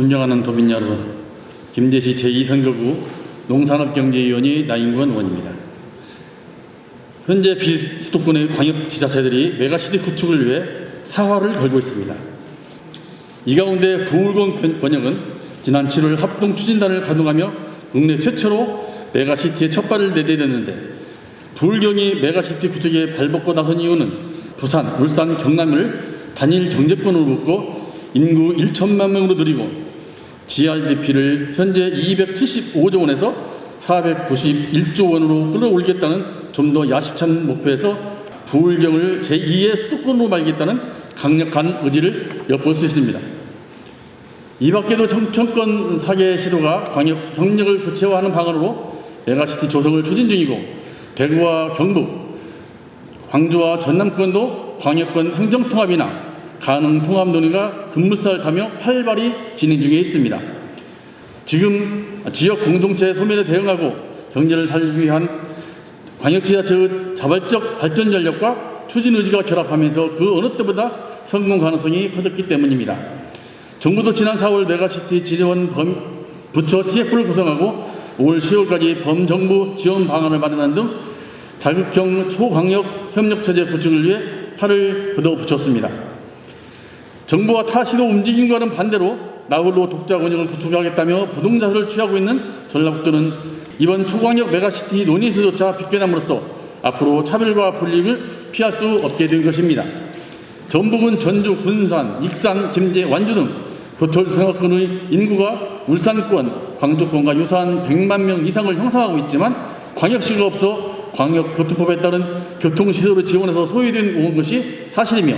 존경하는 도민 여러분, 김제시 제2선거구 농산업경제위원회 나인권 의원입니다. 현재 비수도권의 광역지자체들이 메가시티 구축을 위해 사활을 걸고 있습니다. 이 가운데 부울경 권역은 지난 7월 합동추진단을 가동하며 국내 최초로 메가시티의 첫발을 내디뎠는데, 부울경이 메가시티 구축에 발벗고 나선 이유는 부산, 울산, 경남을 단일 경제권으로 묶고 인구 1천만 명으로 늘리고 GRDP를 현재 275조 원에서 491조 원으로 끌어올리겠다는 좀 더 야심찬 목표에서 부울경을 제2의 수도권으로 말겠다는 강력한 의지를 엿볼 수 있습니다. 이 밖에도 정권 사계 시도가 광역 협력을 구체화하는 방안으로 메가시티 조성을 추진 중이고, 대구와 경북, 광주와 전남권도 광역권 행정통합이나 가능통합 논의가 급무살을 타며 활발히 진행 중에 있습니다. 지금 지역 공동체 소멸에 대응하고 경제를 살리기 위한 광역지자체의 자발적 발전 전략과 추진 의지가 결합하면서 그 어느 때보다 성공 가능성이 커졌기 때문입니다. 정부도 지난 4월 메가시티 지원 부처 TF를 구성하고 5월 10월까지 범정부 지원 방안을 마련한 등 다극형 초광역 협력체제 구축을 위해 팔을 걷어붙였습니다. 정부와 타시도 움직임과는 반대로 나홀로 독자 권역을 구축하겠다며 부동자세를 취하고 있는 전라북도는 이번 초광역 메가시티 논의에서조차 빗겨남으로써 앞으로 차별과 불이익을 피할 수 없게 된 것입니다. 전북은 전주, 군산, 익산, 김제, 완주 등 교토생활권의 인구가 울산권, 광주권과 유사한 100만 명 이상을 형성하고 있지만 광역시가 없어 광역교통법에 따른 교통시설을 지원해서 소외된 온 것이 사실이며,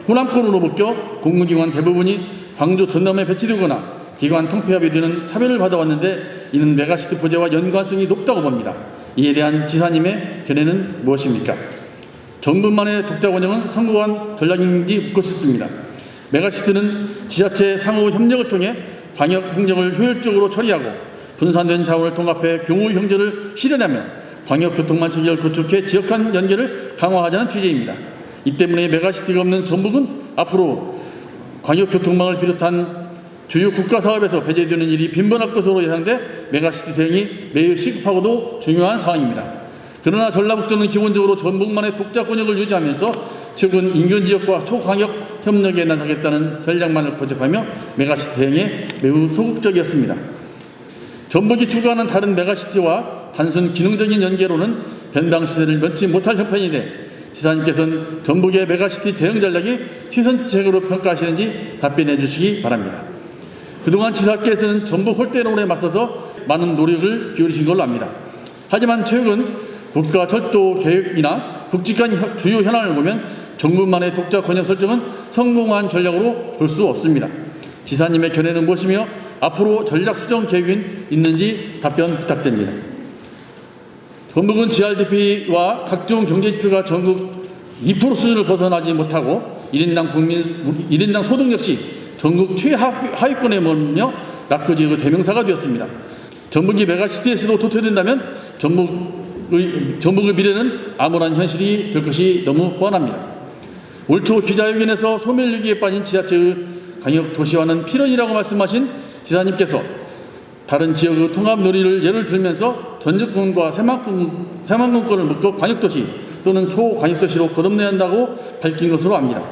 호남권으로 묶여 공무기관 대부분이 광주, 전남에 배치되거나 기관 통폐합이 되는 차별을 받아왔는데, 이는 메가시티 부재와 연관성이 높다고 봅니다. 이에 대한 지사님의 견해는 무엇입니까? 정부만의 독자 권역은 성공한 전략인지 묻고 싶습니다. 메가시티는 지자체 상호 협력을 통해 광역 행정을 효율적으로 처리하고 분산된 자원을 통합해 경우 형제를 실현하며 광역교통망 체계를 구축해 지역 간 연계를 강화하자는 취지입니다. 이 때문에 메가시티가 없는 전북은 앞으로 광역교통망을 비롯한 주요 국가사업에서 배제되는 일이 빈번할 것으로 예상돼 메가시티 대응이 매우 시급하고도 중요한 사항입니다. 그러나 전라북도는 기본적으로 전북만의 독자 권역을 유지하면서 최근 인근지역과 초광역 협력에 나서겠다는 전략만을 고집하며 메가시티 대응에 매우 소극적이었습니다. 전북이 추구하는 다른 메가시티와 단순 기능적인 연계로는 변방시세를 면치 못할 형편인데, 지사님께서는 전북의 메가시티 대응 전략이 최선책으로 평가하시는지 답변해 주시기 바랍니다. 그동안 지사께서는 전북 홀대론에 맞서서 많은 노력을 기울이신 걸로 압니다. 하지만 최근 국가 철도 계획이나 굵직한 주요 현안을 보면 정부만의 독자 권역 설정은 성공한 전략으로 볼 수 없습니다. 지사님의 견해는 무엇이며 앞으로 전략 수정 계획은 있는지 답변 부탁드립니다. 전북은 GRDP와 각종 경제지표가 전국 2% 수준을 벗어나지 못하고 1인당 소득 역시 전국 최하위권에 머물며 낙후지역의 대명사가 되었습니다. 전북이 메가시티에서도 도태된다면 전북의 미래는 암울한 현실이 될 것이 너무 뻔합니다. 올 초 기자회견에서 소멸위기에 빠진 지자체의 광역도시화는 필연이라고 말씀하신 지사님께서 다른 지역의 통합 논의를 예를 들면서 전주권과 새만금권을 묶어 광역도시 또는 초광역도시로 거듭내야 한다고 밝힌 것으로 압니다.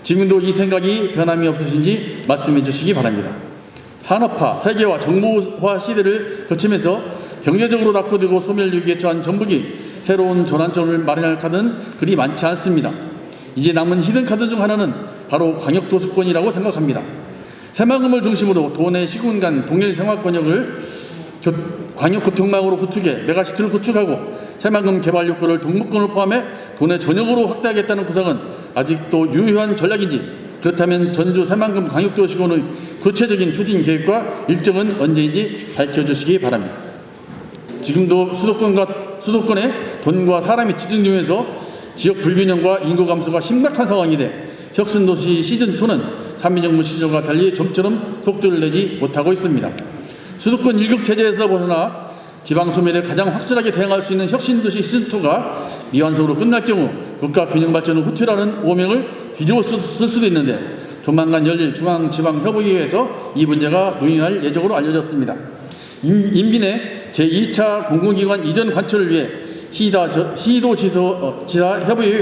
지금도 이 생각이 변함이 없으신지 말씀해 주시기 바랍니다. 산업화, 세계화, 정보화 시대를 거치면서 경제적으로 낙후되고 소멸위기에 처한 전북이 새로운 전환점을 마련할 카드는 그리 많지 않습니다. 이제 남은 히든카드 중 하나는 바로 광역도시권이라고 생각합니다. 새만금을 중심으로 도내 시군 간 동일 생활권역을 광역교통망으로 구축해 메가시티를 구축하고 새만금 개발 욕구를 동북권을 포함해 도내 전역으로 확대하겠다는 구상은 아직도 유효한 전략인지, 그렇다면 전주 새만금 광역도시권의 구체적인 추진 계획과 일정은 언제인지 밝혀주시기 바랍니다. 지금도 수도권에 돈과 사람이 집중되면서 지역 불균형과 인구 감소가 심각한 상황이 돼 혁신도시 시즌2는 참여정부 시절과 달리 좀처럼 속도를 내지 못하고 있습니다. 수도권 일극체제에서 벗어나 지방소멸에 가장 확실하게 대응할 수 있는 혁신도시 시즌2가 미완성으로 끝날 경우 국가 균형발전의 후퇴라는 오명을 뒤집어 쓸 수도 있는데, 조만간 열릴 중앙지방협의회에서 이 문제가 논의할 예정으로 알려졌습니다. 임기 내 제2차 공공기관 이전 관철을 위해 시도지사협의회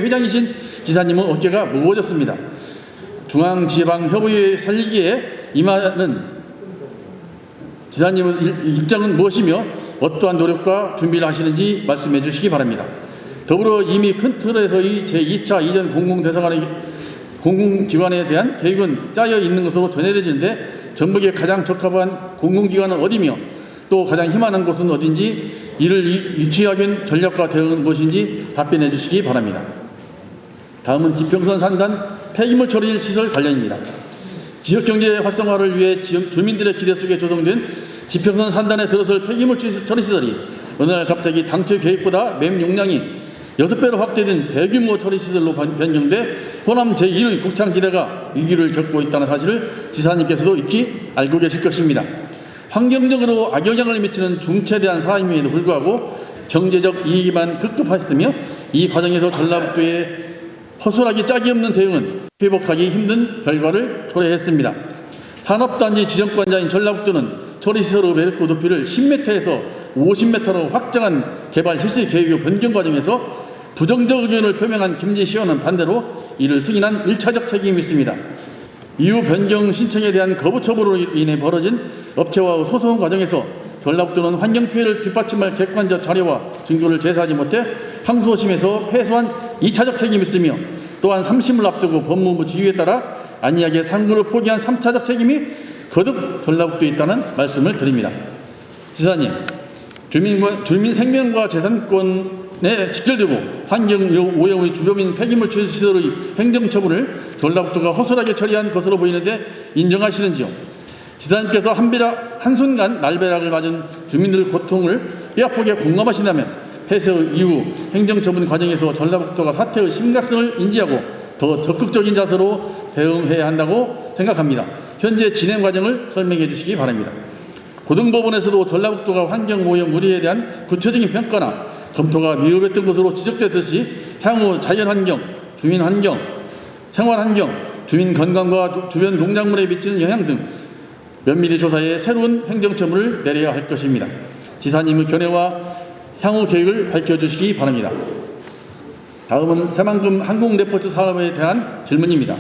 회장이신 지사님은 어깨가 무거워졌습니다. 중앙지방협의회 살리기에 임하는 지사님의 입장은 무엇이며 어떠한 노력과 준비를 하시는지 말씀해 주시기 바랍니다. 더불어 이미 큰 틀에서의 제2차 이전 공공기관에 대한 계획은 짜여 있는 것으로 전해지는데 전북에 가장 적합한 공공기관은 어디며 또 가장 희망하는 곳은 어딘지 이를 유치하기 전략과 대응은 무엇인지 답변해 주시기 바랍니다. 다음은 지평선 산단 폐기물 처리 시설 관련입니다. 지역경제 활성화를 위해 주민들의 기대 속에 조성된 지평선 산단에 들어설 폐기물 처리 시설이 어느 날 갑자기 당초 계획보다 맵 용량이 6배로 확대된 대규모 처리시설로 변경돼 호남 제1의 곡창지대가 위기를 겪고 있다는 사실을 지사님께서도 익히 알고 계실 것입니다. 환경적으로 악영향을 미치는 중차대한 사항임에도 불구하고 경제적 이익만 급급했으며 이 과정에서 전라북도의 허술하기 짝이 없는 대응은 회복하기 힘든 결과를 초래했습니다. 산업단지 지정권자인 전라북도는 처리시설의 매력구 높이를 10m에서 50m로 확장한 개발 실시 계획의 변경 과정에서 부정적 의견을 표명한 김진시의원은 반대로 이를 승인한 1차적 책임이 있습니다. 이후 변경 신청에 대한 거부 처분으로 인해 벌어진 업체와의 소송 과정에서 전라북도는 환경피해를 뒷받침할 객관적 자료와 증거를 제시하지 못해 항소심에서 패소한 2차적 책임이 있으며 또한 3심을 앞두고 법무부 지휘에 따라 안이하게 상고를 포기한 3차적 책임이 거듭 전라북도에 있다는 말씀을 드립니다. 지사님, 주민 생명과 재산권에 직결되고 환경 오염의 주변민 폐기물 처리 시설의 행정처분을 전라북도가 허술하게 처리한 것으로 보이는데 인정하시는지요? 지사님께서 한순간 날벼락을 맞은 주민들의 고통을 뼈아프게 공감하신다면 폐쇄 이후 행정처분 과정에서 전라북도가 사태의 심각성을 인지하고 더 적극적인 자세로 대응해야 한다고 생각합니다. 현재 진행 과정을 설명해 주시기 바랍니다. 고등법원에서도 전라북도가 환경오염 우려에 대한 구체적인 평가나 검토가 미흡했던 것으로 지적되듯이 향후 자연환경, 주민환경, 생활환경, 주민 건강과 주변 농작물에 미치는 영향 등 면밀히 조사해 새로운 행정처분을 내려야 할 것입니다. 지사님의 견해와 향후 계획을 밝혀주시기 바랍니다. 다음은 새만금 항공레포츠 사업에 대한 질문입니다.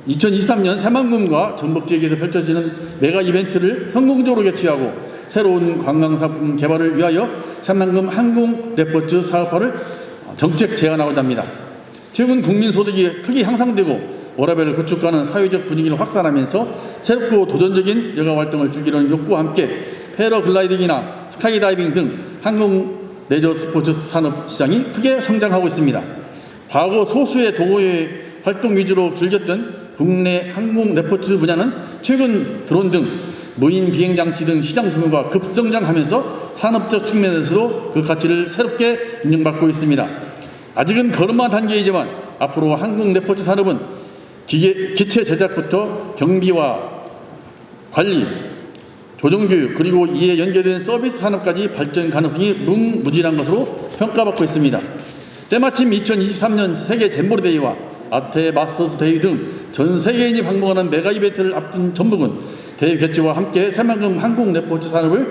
2023년 새만금과 전북 지역에서 펼쳐지는 메가 이벤트를 성공적으로 개최하고 새로운 관광상품 개발을 위하여 새만금 항공레포츠 사업화를 정책 제안하고자 합니다. 최근 국민소득이 크게 향상되고 워라밸을 구축하는 사회적 분위기를 확산하면서 새롭고 도전적인 여가활동을 즐기려는 욕구와 함께 패러글라이딩이나 스카이다이빙 등 항공 레저 스포츠 산업 시장이 크게 성장하고 있습니다. 과거 소수의 동호회 활동 위주로 즐겼던 국내 항공 레포츠 분야는 최근 드론 등 무인 비행 장치 등 시장 규모가 급성장하면서 산업적 측면에서도 그 가치를 새롭게 인정받고 있습니다. 아직은 걸음마 단계이지만 앞으로 항공 레포츠 산업은 기체 제작부터 경비와 관리, 조정교육 그리고 이에 연계된 서비스 산업까지 발전 가능성이 무궁무진한 것으로 평가받고 있습니다. 때마침 2023년 세계 잼버리 대회와 아태 마스터스 대회 등 전 세계인이 방문하는 메가 이벤트를 앞둔 전북은 대회 개최와 함께 새만금 항공 레포츠 산업을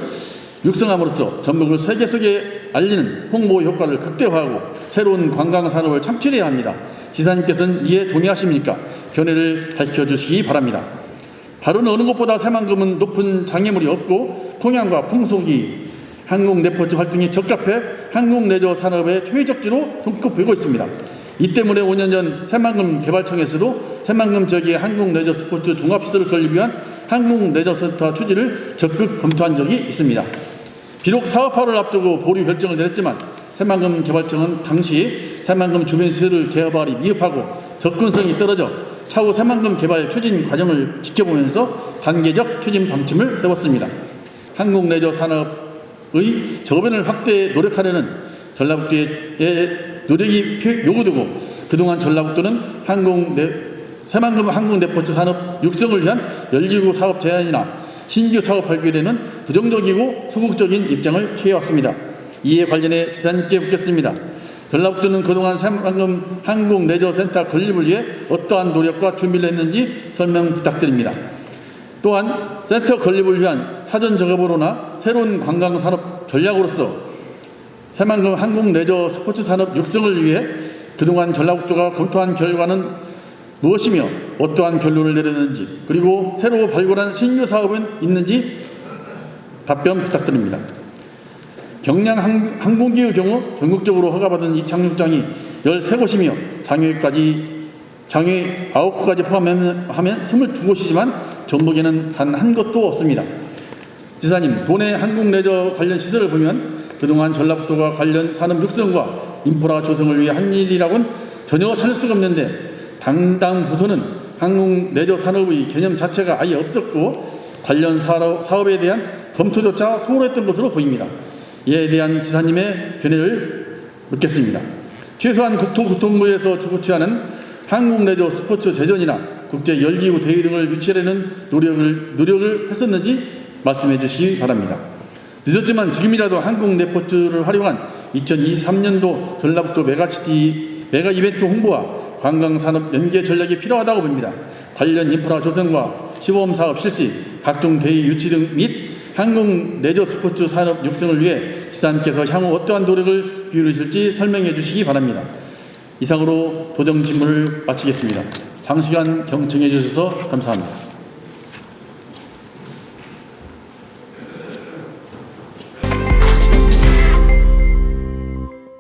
육성함으로써 전북을 세계 속에 알리는 홍보 효과를 극대화하고 새로운 관광 산업을 창출해야 합니다. 지사님께서는 이에 동의하십니까? 견해를 밝혀주시기 바랍니다. 다른 어느 곳보다 새만금은 높은 장애물이 없고 풍향과 풍속이 항공 레포츠 활동에 적합해 항공 레저 산업의 최적지로 손꼽히고 있습니다. 이 때문에 5년 전 새만금 개발청에서도 새만금 지역의 항공 레저 스포츠 종합시설을 건립 위한 항공 레저 센터 추진을 적극 검토한 적이 있습니다. 비록 사업화를 앞두고 보류 결정을 내렸지만 새만금 개발청은 당시 새만금 주변 시설을 개발이 미흡하고 접근성이 떨어져 차후 새만금 개발 추진 과정을 지켜보면서 단계적 추진 방침을 세웠습니다. 항공 레저 산업의 저변을 확대에 노력하려는 전라북도의 노력이 요구되고 그동안 전라북도는 새만금 항공 레포츠 산업 육성을 위한 열기구 사업 제안이나 신규 사업 발굴에는 부정적이고 소극적인 입장을 취해왔습니다. 이에 관련해 지사님께 묻겠습니다. 전라북도는 그동안 새만금 항공레저센터 건립을 위해 어떠한 노력과 준비를 했는지 설명 부탁드립니다. 또한 센터 건립을 위한 사전 작업으로나 새로운 관광산업 전략으로서 새만금 항공레저 스포츠 산업 육성을 위해 그동안 전라북도가 검토한 결과는 무엇이며 어떠한 결론을 내렸는지, 그리고 새로 발굴한 신규 사업은 있는지 답변 부탁드립니다. 경량 항공기의 경우 전국적으로 허가받은 이 착륙장이 13곳이며 장외 9곳까지 포함하면 22곳이지만 전북에는 단 한 곳도 없습니다. 지사님, 도내 항공레저 관련 시설을 보면 그동안 전라북도가 관련 산업 육성과 인프라 조성을 위해 한 일이라고는 전혀 찾을 수가 없는데, 담당 부서는 항공레저 산업의 개념 자체가 아예 없었고 관련 사업에 대한 검토조차 소홀했던 것으로 보입니다. 이에 대한 지사님의 견해를 묻겠습니다. 최소한 국토교통부에서 주구치하는 항공레저 스포츠 제전이나 국제 열기구 대회 등을 유치하려는 노력을 했었는지 말씀해 주시기 바랍니다. 늦었지만 지금이라도 항공레포츠를 활용한 2023년도 전라북도 메가 이벤트 홍보와 관광산업 연계 전략이 필요하다고 봅니다. 관련 인프라 조성과 시범사업 실시, 각종 대회 유치 등 및 항공 레저 스포츠 산업 육성을 위해 지사님께서 향후 어떠한 노력을 기울이실지 설명해 주시기 바랍니다. 이상으로 도정 질문을 마치겠습니다. 장시간 경청해 주셔서 감사합니다.